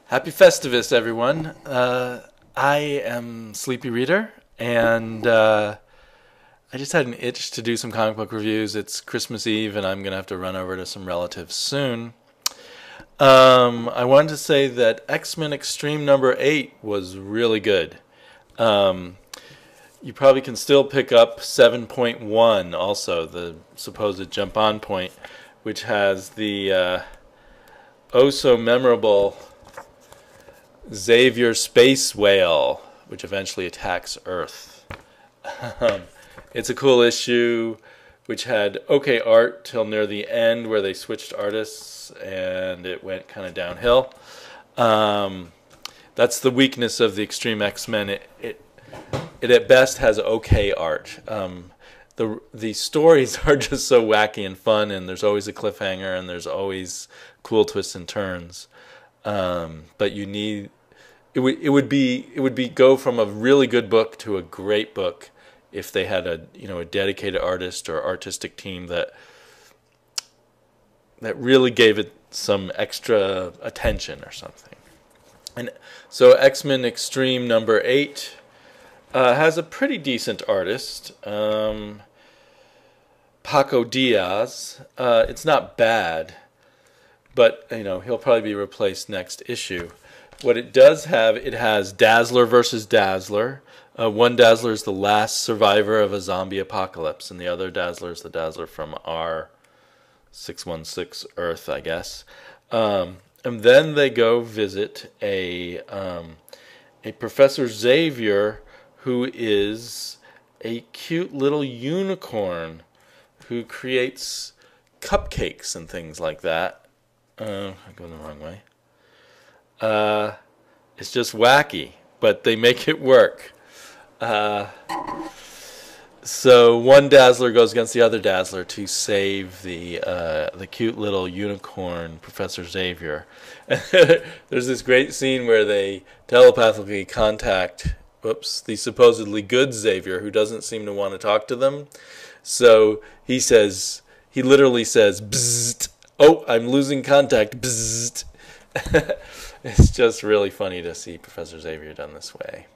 Happy Festivus, everyone. I am Sleepy Reader, and I just had an itch to do some comic book reviews. It's Christmas Eve, and I'm going to have to run over to some relatives soon. I wanted to say that X-Men Extreme number 8 was really good. Um, you probably can still pick up 7.1 also, the supposed jump-on point, which has the oh so memorable Xavier Space Whale, which eventually attacks Earth. It's a cool issue, which had okay art till near the end, where they switched artists and it went kind of downhill. Um, that's the weakness of the Extreme X-Men. It at best has okay art. The stories are just so wacky and fun, and there's always a cliffhanger, and there's always cool twists and turns. But you need it would be go from a really good book to a great book if they had a dedicated artist or artistic team that really gave it some extra attention or something. And so X-Men Extreme number 8 has a pretty decent artist, Paco Diaz. It's not bad, but he'll probably be replaced next issue. What it does have, it has Dazzler versus Dazzler. One Dazzler is the last survivor of a zombie apocalypse, and the other Dazzler is the Dazzler from our 616 Earth, I guess. And then they go visit a Professor Xavier, who is a cute little unicorn who creates cupcakes and things like that. I'm going the wrong way. It's just wacky, but they make it work. So one Dazzler goes against the other Dazzler to save the cute little unicorn Professor Xavier. There's this great scene where they telepathically contact, the supposedly good Xavier, who doesn't seem to want to talk to them. So he literally says, "Bzzzt. Oh, I'm losing contact. Bzzzt." It's just really funny to see Professor Xavier done this way.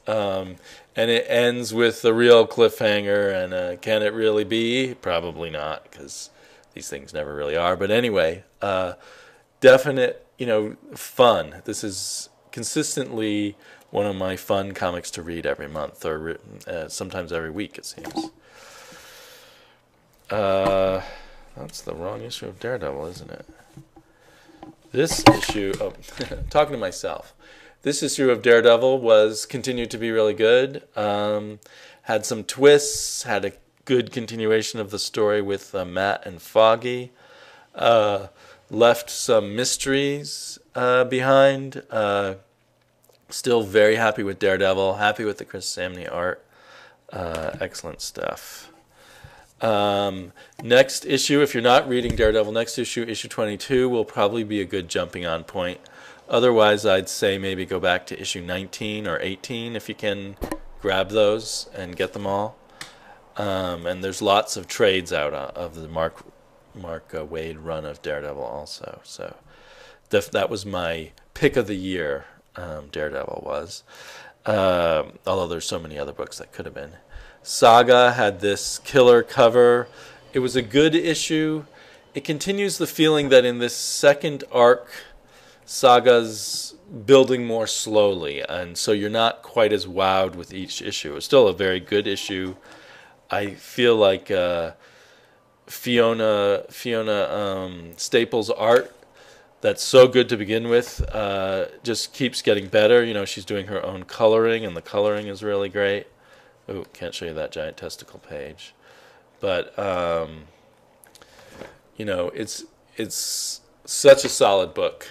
And it ends with a real cliffhanger, and can it really be? Probably not, because these things never really are. But anyway, definite, fun. This is consistently one of my fun comics to read every month, or sometimes every week, it seems. That's the wrong issue of Daredevil, isn't it? This issue, talking to myself. This issue of Daredevil continued to be really good. Had some twists, had a good continuation of the story with Matt and Foggy. Left some mysteries behind. Still very happy with Daredevil. Happy with the Chris Samney art. Excellent stuff. Next issue, if you're not reading Daredevil, next issue 22, will probably be a good jumping on point. Otherwise, I'd say maybe go back to issue 19 or 18 if you can grab those and get them all. And there's lots of trades out of the Mark Waid run of Daredevil also. So that was my pick of the year, Daredevil was. Although there's so many other books that could have been. Saga had this killer cover. It was a good issue. It continues the feeling that in this second arc, Saga's building more slowly, and so you're not quite as wowed with each issue. It's still a very good issue. I feel like Fiona Staples' art, that's so good to begin with, just keeps getting better. She's doing her own coloring, and the coloring is really great. Oh, can't show you that giant testicle page. But, it's such a solid book.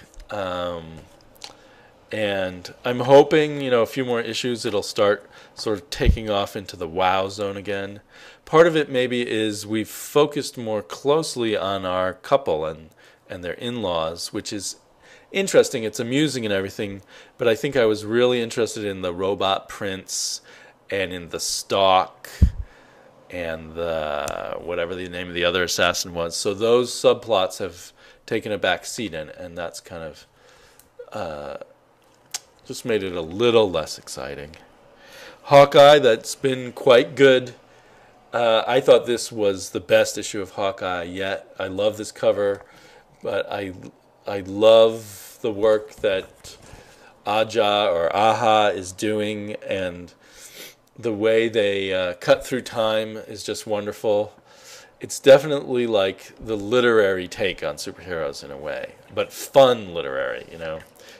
And I'm hoping, a few more issues, it'll start sort of taking off into the wow zone again. Part of it maybe is we've focused more closely on our couple and their in-laws, which is interesting. It's amusing and everything, but I think I was really interested in the robot prince and in the Stalk and the whatever the name of the other assassin was. So those subplots have taken a back seat, and that's kind of just made it a little less exciting. Hawkeye, that's been quite good. I thought this was the best issue of Hawkeye yet. I love this cover, but I love the work that Aja is doing, and the way they cut through time is just wonderful. It's definitely like the literary take on superheroes in a way, but fun literary,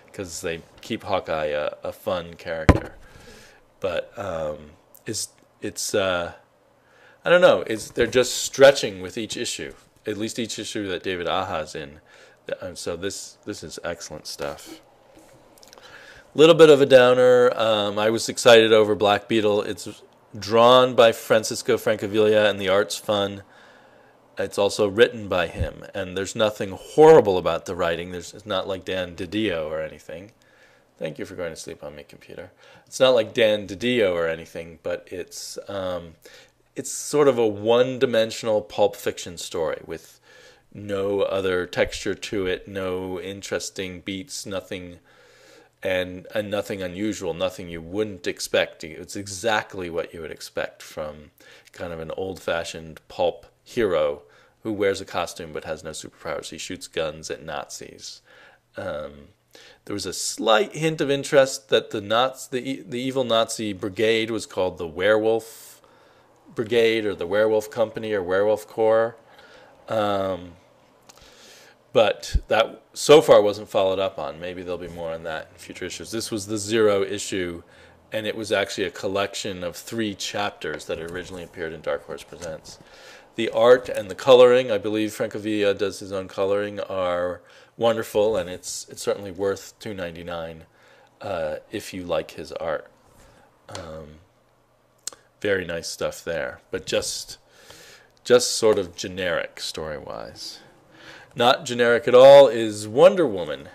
because they keep Hawkeye a fun character. But it's I don't know. They're just stretching with each issue, at least each issue that David Aja's in. So this is excellent stuff. Little bit of a downer. I was excited over Black Beetle. It's drawn by Francisco Francavilla, and the art's fun. It's also written by him, and there's nothing horrible about the writing. It's not like Dan DiDio or anything. Thank you for going to sleep on me, computer. It's not like Dan DiDio or anything, but it's sort of a one-dimensional pulp fiction story with no other texture to it, no interesting beats, nothing, and nothing unusual, nothing you wouldn't expect. It's exactly what you would expect from kind of an old-fashioned pulp hero who wears a costume but has no superpowers. He shoots guns at Nazis. There was a slight hint of interest that the evil Nazi brigade was called the Werewolf Brigade or the Werewolf Company or Werewolf Corps. But that so far wasn't followed up on. Maybe there'll be more on that in future issues. This was the 0 issue, and it was actually a collection of 3 chapters that originally appeared in Dark Horse Presents. The art and the coloring, I believe Francavilla does his own coloring, are wonderful, and it's certainly worth $2.99 if you like his art. Very nice stuff there, but just sort of generic story-wise. Not generic at all is Wonder Woman.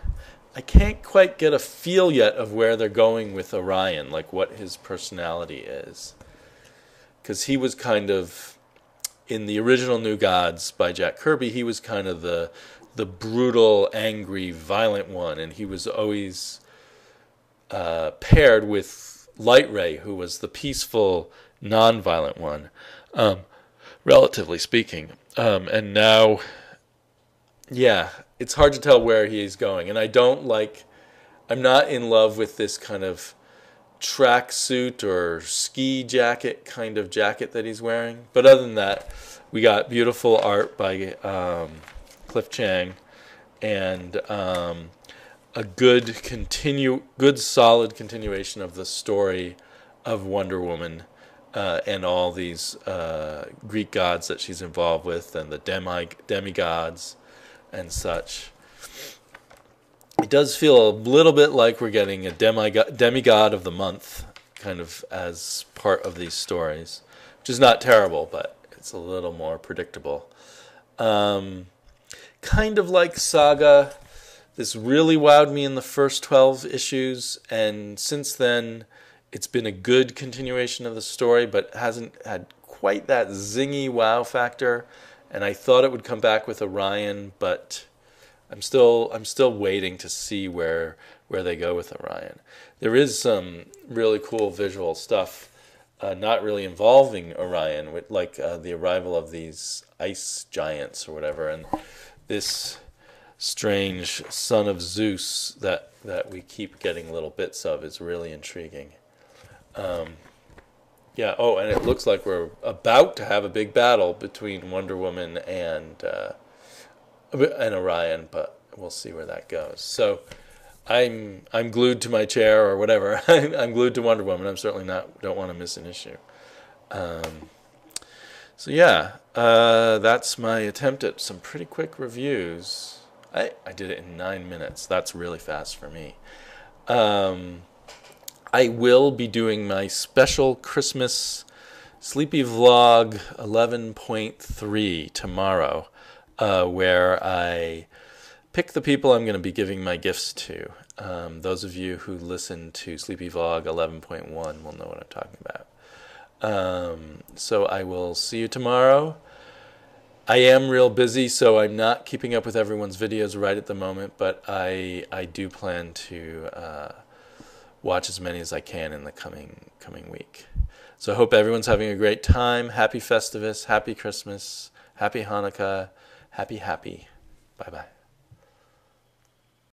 I can't quite get a feel yet of where they're going with Orion, like what his personality is. Because he was kind of, in the original New Gods by Jack Kirby, he was kind of the brutal, angry, violent one, and he was always paired with Light Ray, who was the peaceful, non-violent one, relatively speaking. And now, yeah, it's hard to tell where he's going, and I'm not in love with this kind of tracksuit or ski jacket kind of jacket that he's wearing. But other than that, we got beautiful art by Cliff Chiang, and a good solid continuation of the story of Wonder Woman and all these Greek gods that she's involved with, and the demigods and such. It does feel a little bit like we're getting a demigod of the month kind of as part of these stories, which is not terrible, but it's a little more predictable. Kind of like Saga. This really wowed me in the first 12 issues, and since then it's been a good continuation of the story, but hasn't had quite that zingy wow factor. And I thought it would come back with Orion, but I'm still waiting to see where they go with Orion. There is some really cool visual stuff, not really involving Orion, like the arrival of these ice giants or whatever, and this strange son of Zeus that we keep getting little bits of is really intriguing. Yeah. Oh, and it looks like we're about to have a big battle between Wonder Woman and Orion, but we'll see where that goes. So, I'm glued to my chair or whatever. I'm glued to Wonder Woman. I'm certainly don't want to miss an issue. So yeah, that's my attempt at some pretty quick reviews. I did it in 9 minutes. That's really fast for me. I will be doing my special Christmas Sleepy Vlog 11.3 tomorrow, where I pick the people I'm going to be giving my gifts to. Those of you who listen to Sleepy Vlog 11.1 will know what I'm talking about. So I will see you tomorrow. I am real busy, so I'm not keeping up with everyone's videos right at the moment, but I do plan to watch as many as I can in the coming week. So I hope everyone's having a great time. Happy Festivus, happy Christmas, happy Hanukkah, happy. Bye-bye.